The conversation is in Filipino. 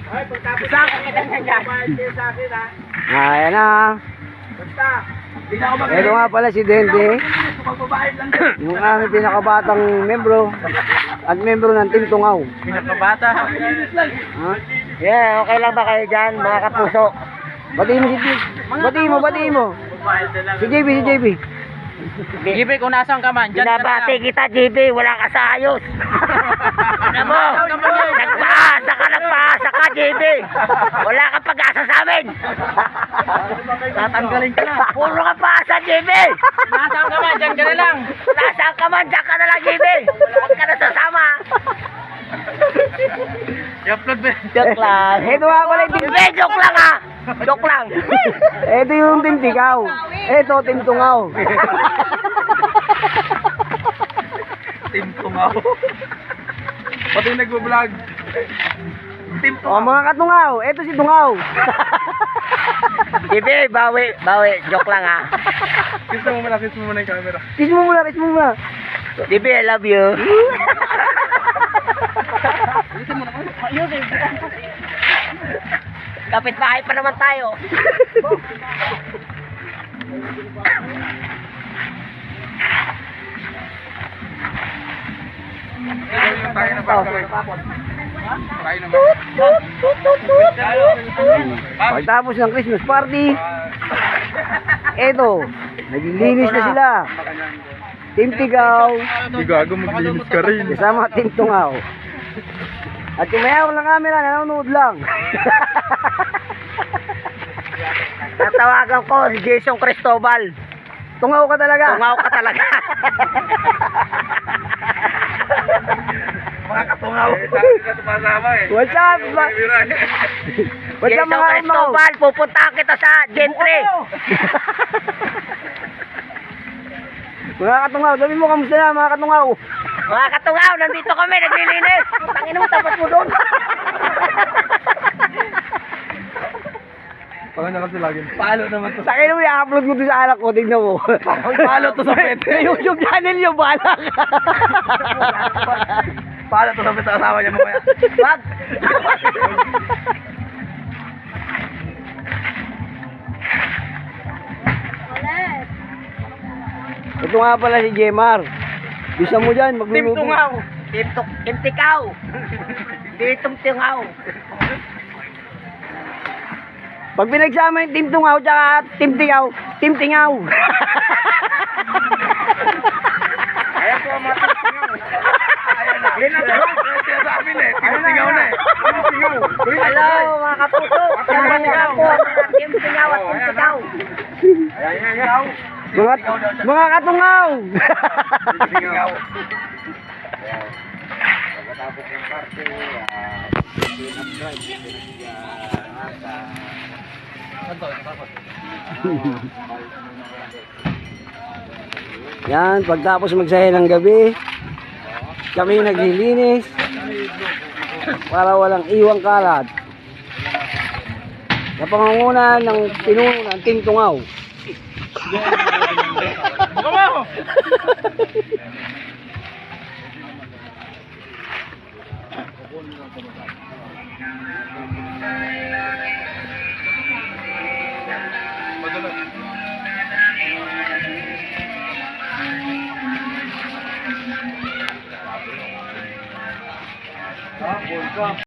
Ay, pagtapos sa akin, sa akin ha. Ayan na. Basta, hindi na ako mag- Ito nga pala si Dente. Magbabayad lang. Yung aming pinakabatang membro. At membro ng Team Tungaw. Pinakabata. Ha? Yeah, okay lang ba kayo dyan, mga kapuso? Batiin mo si JB. Batiin mo. Si JB. JB, kung nasaan ka man, dyan Binabati kita, JB. Wala ka sa ayos. Ano mo? Nagpaasa ka, JB. Wala ka pag-asa sa amin. Tatanggalin ka na. Puro ka paasa, JB. Nasaan ka man, dyan ka na lang. Nasaan ka man, dyan ka na lang, JB. Huwag ka na sasama. I-upload ba? Joke lang. Ito nga pala yung JB. Joke lang ha. Joke lang. Ito yung Tintikaw. Ito, Tintungaw. Team Tungaw. Pati yung nagbo-vlog. Team O mga katungaw, ito si Tungaw. JB, bawi. Joke lang ha. Kiss mo muna yung camera. Kiss mo muna. JB, I love you. Kapit bahay pa naman tayo. Tayo na ba? Tayo na ba? Pagtapos ng Christmas party, eto, naglilinis na sila. Team Tigaw, Di gago, maglinis ka rin. kasama Team Tungaw. At yung mayawak ng camera, nanonood lang. Tatawagan ko si Jason Cristobal. Tungaw ka talaga. Mga katungaw. Tumasama eh. What's up? What's up mga Cristobal? Pupunta kita sa Gentry. Mga katungaw, sabi mo kamusta na mga katungaw? Mga katungaw, nandito kami, naglilinis. Tangin mo, tapat mo doon. Paka na kasi lagi. Palo naman to. Tangin mo, i-upload mo doon sa anak ko, tignan mo. Palo to sa pete. YouTube channel nyo, balak. Palo to sa pete, kasama niya mamaya. Wag. Ito nga pala si Jemar. Bisa mo dyan, Team magluluto. Tungaw. Team Tikaw. Team Tungaw. Pag pinagsama yung Team Tungaw tsaka Team Tikaw, Team Tingaw. Ayan po ang mga Team Tungaw. Ayan na. Ayan na. Kaya sa amin eh. Team Tingaw na eh. Team Tingaw. Hello mga kapuso. Kasama nga po mga Team Tingaw at Team Tikaw. Ayan. Mga katungaw. Team Tingaw. Pagkatapos ng party, Yan, pagtapos magsaya ng gabi, kami naglilinis para walang iwang kalat. Sa pangunguna ng pinuno ng Team Tungaw. Buka mo!